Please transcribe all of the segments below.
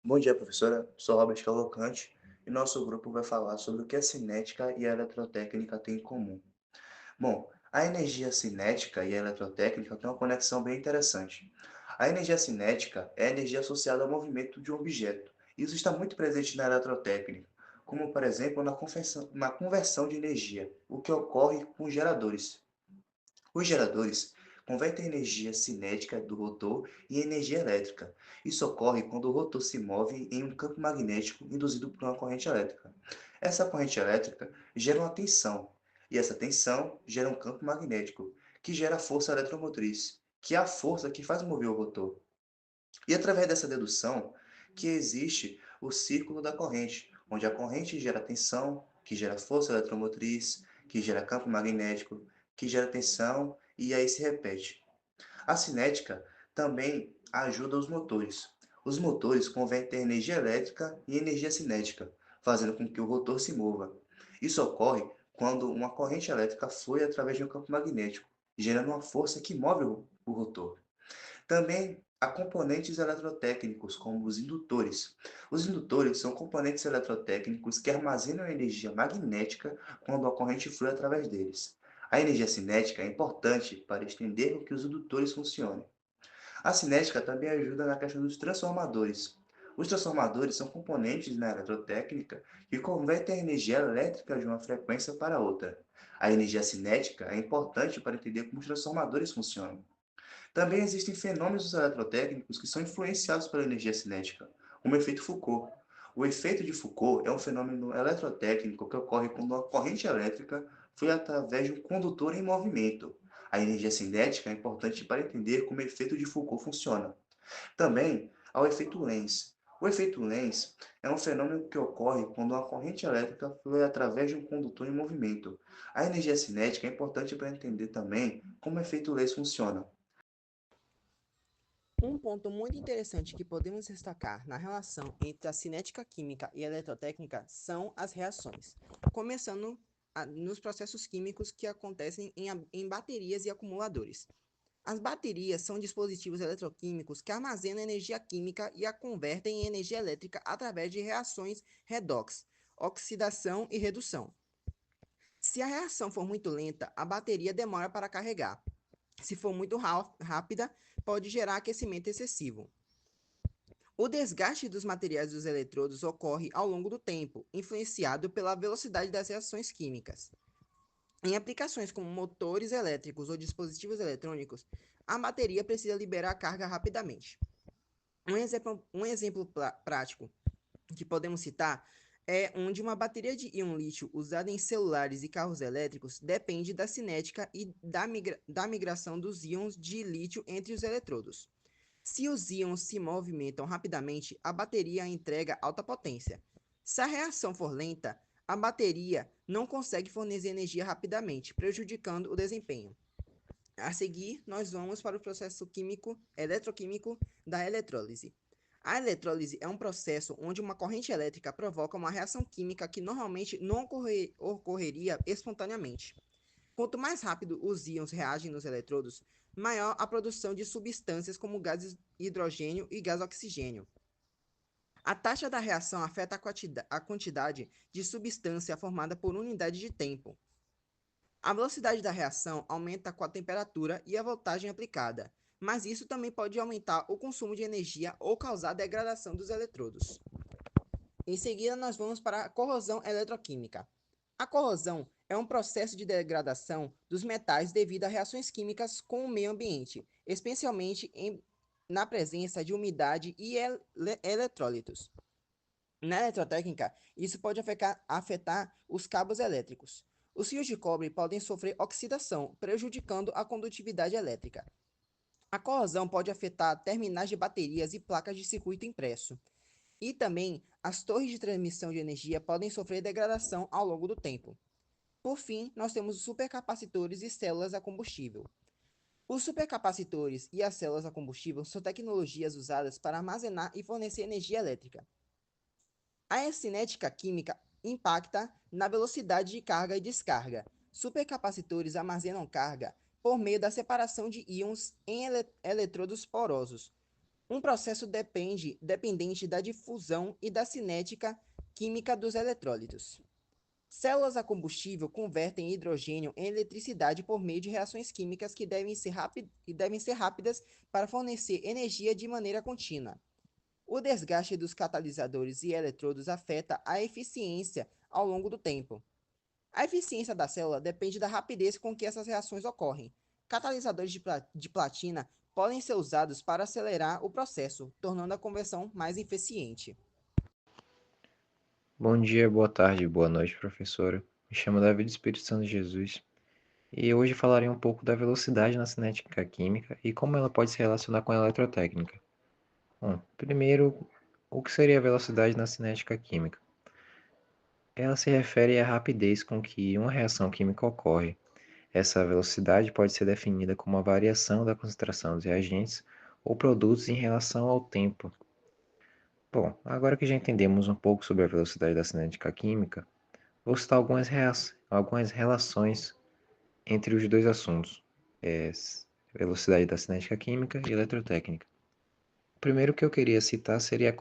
Bom dia, professora. Sou Robert Cavalcante e nosso grupo vai falar sobre o que a cinética e a eletrotécnica têm em comum. Bom, a energia cinética e a eletrotécnica têm uma conexão bem interessante. A energia cinética é a energia associada ao movimento de um objeto. Isso está muito presente na eletrotécnica, como, por exemplo, na conversão de energia, o que ocorre com geradores. Os geradores convertem energia cinética do rotor em energia elétrica. Isso ocorre quando o rotor se move em um campo magnético induzido por uma corrente elétrica. Essa corrente elétrica gera uma tensão, e essa tensão gera um campo magnético, que gera a força eletromotriz, que é a força que faz mover o rotor. E através dessa dedução que existe o círculo da corrente, onde a corrente gera tensão, que gera força eletromotriz, que gera campo magnético, que gera tensão e aí se repete. A cinética também ajuda os motores. Os motores convertem energia elétrica em energia cinética, fazendo com que o rotor se mova. Isso ocorre quando uma corrente elétrica flui através de um campo magnético, gerando uma força que move o rotor. Também há componentes eletrotécnicos, como os indutores. Os indutores são componentes eletrotécnicos que armazenam energia magnética quando a corrente flui através deles. A energia cinética é importante para entender o que os indutores funcionam. A cinética também ajuda na questão dos transformadores. Os transformadores são componentes na eletrotécnica que convertem a energia elétrica de uma frequência para outra. A energia cinética é importante para entender como os transformadores funcionam. Também existem fenômenos eletrotécnicos que são influenciados pela energia cinética, como o efeito Foucault. O efeito de Foucault é um fenômeno eletrotécnico que ocorre quando uma corrente elétrica flui através de um condutor em movimento. A energia cinética é importante para entender como o efeito de Foucault funciona. Também há o efeito Lenz. O efeito Lenz é um fenômeno que ocorre quando uma corrente elétrica flui através de um condutor em movimento. A energia cinética é importante para entender também como o efeito Lenz funciona. Um ponto muito interessante que podemos destacar na relação entre a cinética química e a eletrotécnica são as reações, começando nos processos químicos que acontecem em baterias e acumuladores. As baterias são dispositivos eletroquímicos que armazenam energia química e a convertem em energia elétrica através de reações redox, oxidação e redução. Se a reação for muito lenta, a bateria demora para carregar. Se for muito rápida, pode gerar aquecimento excessivo. O desgaste dos materiais dos eletrodos ocorre ao longo do tempo, influenciado pela velocidade das reações químicas. Em aplicações como motores elétricos ou dispositivos eletrônicos, a bateria precisa liberar a carga rapidamente. Um exemplo prático que podemos citar é onde uma bateria de íon lítio usada em celulares e carros elétricos depende da cinética e da migração dos íons de lítio entre os eletrodos. Se os íons se movimentam rapidamente, a bateria entrega alta potência. Se a reação for lenta, a bateria não consegue fornecer energia rapidamente, prejudicando o desempenho. A seguir, nós vamos para o processo eletroquímico da eletrólise. A eletrólise é um processo onde uma corrente elétrica provoca uma reação química que normalmente não ocorreria espontaneamente. Quanto mais rápido os íons reagem nos eletrodos, maior a produção de substâncias como gás hidrogênio e gás oxigênio. A taxa da reação afeta a quantidade de substância formada por unidade de tempo. A velocidade da reação aumenta com a temperatura e a voltagem aplicada, mas isso também pode aumentar o consumo de energia ou causar degradação dos eletrodos. Em seguida, nós vamos para a corrosão eletroquímica. A corrosão é um processo de degradação dos metais devido a reações químicas com o meio ambiente, especialmente na presença de umidade e eletrólitos. Na eletrotécnica, isso pode afetar os cabos elétricos. Os fios de cobre podem sofrer oxidação, prejudicando a condutividade elétrica. A corrosão pode afetar terminais de baterias e placas de circuito impresso. E também, as torres de transmissão de energia podem sofrer degradação ao longo do tempo. Por fim, nós temos os supercapacitores e células a combustível. Os supercapacitores e as células a combustível são tecnologias usadas para armazenar e fornecer energia elétrica. A cinética química impacta na velocidade de carga e descarga. Supercapacitores armazenam carga por meio da separação de íons em eletrodos porosos. Um processo dependente da difusão e da cinética química dos eletrólitos. Células a combustível convertem hidrogênio em eletricidade por meio de reações químicas que devem ser rápidas para fornecer energia de maneira contínua. O desgaste dos catalisadores e eletrodos afeta a eficiência ao longo do tempo. A eficiência da célula depende da rapidez com que essas reações ocorrem. Catalisadores de platina podem ser usados para acelerar o processo, tornando a conversão mais eficiente. Bom dia, boa tarde, boa noite, professora. Me chamo David Espírito Santo de Jesus e hoje falarei um pouco da velocidade na cinética química e como ela pode se relacionar com a eletrotécnica. Bom, primeiro, o que seria a velocidade na cinética química? Ela se refere à rapidez com que uma reação química ocorre. Essa velocidade pode ser definida como a variação da concentração dos reagentes ou produtos em relação ao tempo. Bom, agora que já entendemos um pouco sobre a velocidade da cinética química, vou citar algumas relações entre os dois assuntos, velocidade da cinética química e eletrotécnica. O primeiro que eu queria citar seria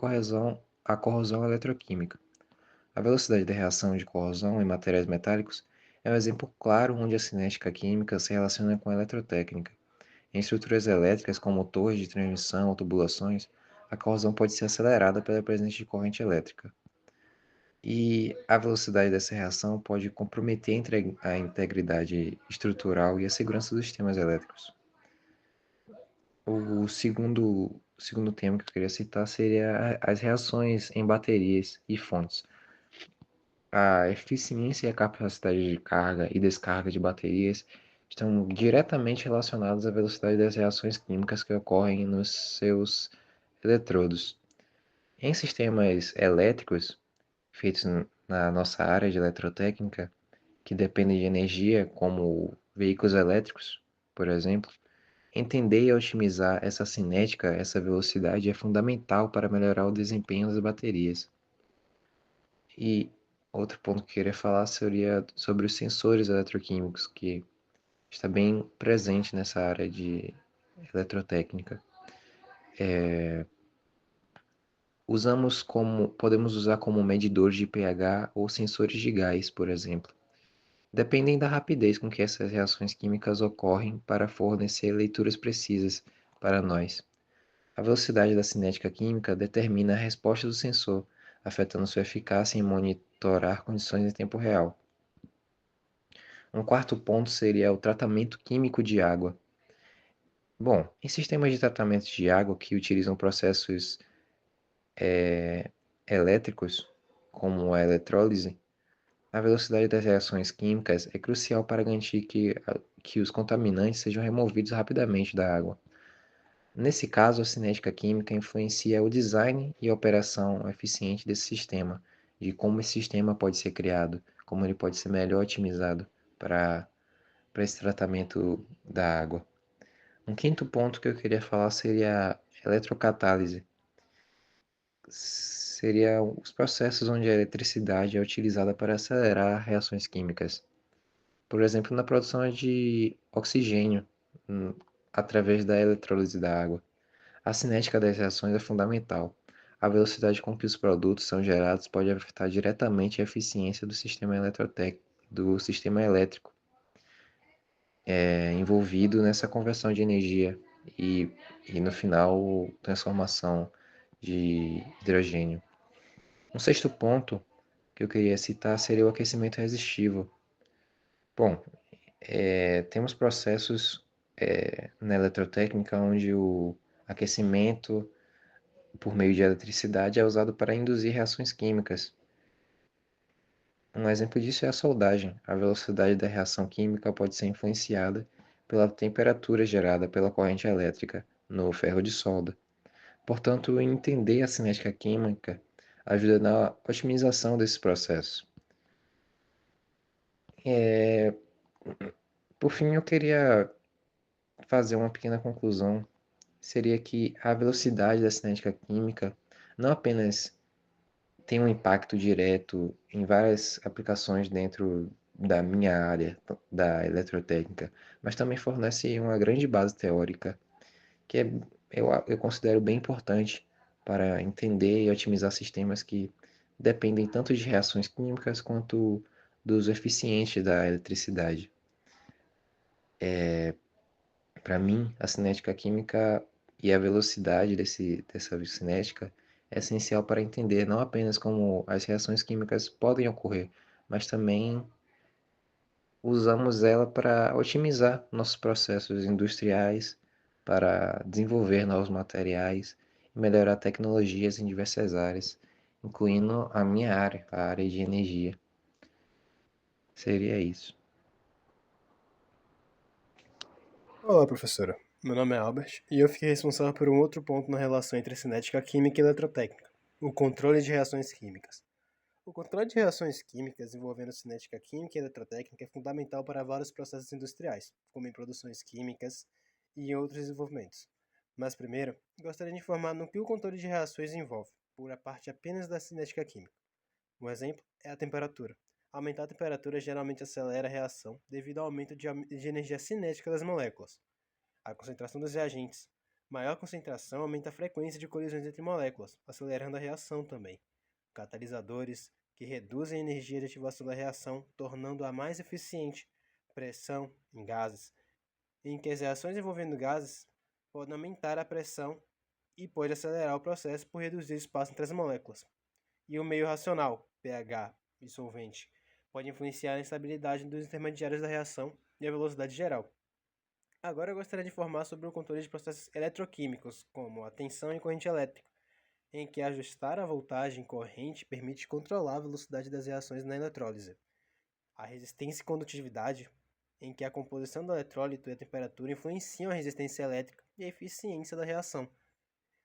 a corrosão eletroquímica. A velocidade da reação de corrosão em materiais metálicos é um exemplo claro onde a cinética química se relaciona com a eletrotécnica. Em estruturas elétricas como torres de transmissão ou tubulações, a corrosão pode ser acelerada pela presença de corrente elétrica. E a velocidade dessa reação pode comprometer a integridade estrutural e a segurança dos sistemas elétricos. O segundo tema que eu queria citar seria as reações em baterias e fontes. A eficiência e a capacidade de carga e descarga de baterias estão diretamente relacionadas à velocidade das reações químicas que ocorrem nos seus eletrodos. Em sistemas elétricos, feitos na nossa área de eletrotécnica, que dependem de energia, como veículos elétricos, por exemplo, entender e otimizar essa cinética, essa velocidade é fundamental para melhorar o desempenho das baterias. E outro ponto que eu queria falar seria sobre os sensores eletroquímicos, que está bem presente nessa área de eletrotécnica. Podemos usar como medidores de pH ou sensores de gás, por exemplo. Dependem da rapidez com que essas reações químicas ocorrem para fornecer leituras precisas para nós. A velocidade da cinética química determina a resposta do sensor, afetando sua eficácia em monitorar condições em tempo real. Um quarto ponto seria o tratamento químico de água. Bom, em sistemas de tratamento de água que utilizam processos elétricos, como a eletrólise, a velocidade das reações químicas é crucial para garantir que os contaminantes sejam removidos rapidamente da água. Nesse caso, a cinética química influencia o design e a operação eficiente desse sistema, de como esse sistema pode ser criado, como ele pode ser melhor otimizado para esse tratamento da água. Um quinto ponto que eu queria falar seria a eletrocatálise. Seria os processos onde a eletricidade é utilizada para acelerar reações químicas. Por exemplo, na produção de oxigênio, hum, através da eletrólise da água. A cinética das reações é fundamental. A velocidade com que os produtos são gerados pode afetar diretamente a eficiência do sistema elétrico envolvido nessa conversão de energia e, e no final, transformação de hidrogênio. Um sexto ponto que eu queria citar seria o aquecimento resistivo. Bom, temos processos na eletrotécnica onde o aquecimento por meio de eletricidade é usado para induzir reações químicas. Um exemplo disso é a soldagem. A velocidade da reação química pode ser influenciada pela temperatura gerada pela corrente elétrica no ferro de solda. Portanto, entender a cinética química ajuda na otimização desses processos. Por fim, eu queria fazer uma pequena conclusão. Seria que a velocidade da cinética química não apenas tem um impacto direto em várias aplicações dentro da minha área, da eletrotécnica, mas também fornece uma grande base teórica que é eu considero bem importante para entender e otimizar sistemas que dependem tanto de reações químicas quanto do uso eficiente da eletricidade. Para mim, a cinética química e a velocidade dessa cinética é essencial para entender não apenas como as reações químicas podem ocorrer, mas também usamos ela para otimizar nossos processos industriais, para desenvolver novos materiais e melhorar tecnologias em diversas áreas, incluindo a minha área, a área de energia. Seria isso. Olá, professora. Meu nome é Albert e eu fiquei responsável por um outro ponto na relação entre cinética química e eletrotécnica, o controle de reações químicas. O controle de reações químicas envolvendo cinética química e eletrotécnica é fundamental para vários processos industriais, como em produções químicas e em outros desenvolvimentos. Mas primeiro, gostaria de informar no que o controle de reações envolve, por a parte apenas da cinética química. Um exemplo é a temperatura. Aumentar a temperatura geralmente acelera a reação devido ao aumento de energia cinética das moléculas. A concentração dos reagentes. Maior concentração aumenta a frequência de colisões entre moléculas, acelerando a reação também. Catalisadores, que reduzem a energia de ativação da reação, tornando-a mais eficiente. Pressão em gases, em que as reações envolvendo gases podem aumentar a pressão e pode acelerar o processo por reduzir o espaço entre as moléculas. E o meio racional, pH e solvente, pode influenciar na estabilidade dos intermediários da reação e a velocidade geral. Agora eu gostaria de informar sobre o controle de processos eletroquímicos, como a tensão e corrente elétrica, em que ajustar a voltagem corrente permite controlar a velocidade das reações na eletrólise. A resistência e condutividade, em que a composição do eletrólito e a temperatura influenciam a resistência elétrica e a eficiência da reação.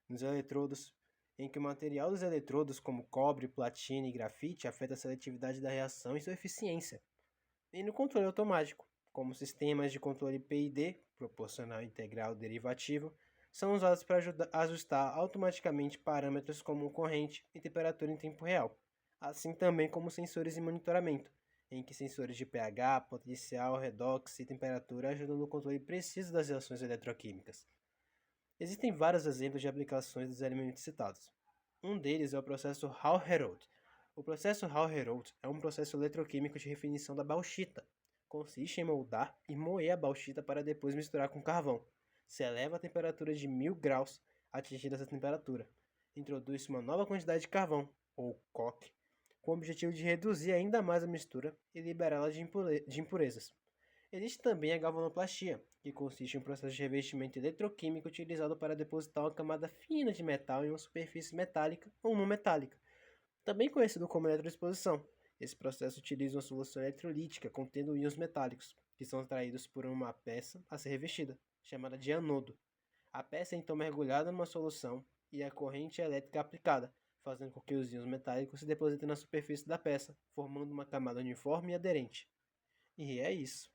Nos eletrodos, em que o material dos eletrodos, como cobre, platina e grafite, afeta a seletividade da reação e sua eficiência. E no controle automático, como sistemas de controle PID, proporcional integral derivativo, são usados para ajustar automaticamente parâmetros como corrente e temperatura em tempo real, assim também como sensores de monitoramento, em que sensores de pH, potencial, redox e temperatura ajudam no controle preciso das reações eletroquímicas. Existem vários exemplos de aplicações dos elementos citados. Um deles é o processo Hall-Héroult. O processo Hall-Héroult é um processo eletroquímico de refinição da bauxita. Consiste em moldar e moer a bauxita para depois misturar com carvão. Se eleva a temperatura de 1000 graus, atingida essa temperatura. Introduz-se uma nova quantidade de carvão, ou coque, com o objetivo de reduzir ainda mais a mistura e liberá-la de impurezas. Existe também a galvanoplastia, que consiste em um processo de revestimento eletroquímico utilizado para depositar uma camada fina de metal em uma superfície metálica ou não metálica, também conhecido como eletroexposição. Esse processo utiliza uma solução eletrolítica contendo íons metálicos, que são extraídos por uma peça a ser revestida, chamada de anodo. A peça é então mergulhada numa solução e a corrente elétrica aplicada, fazendo com que os íons metálicos se depositem na superfície da peça, formando uma camada uniforme e aderente. E é isso.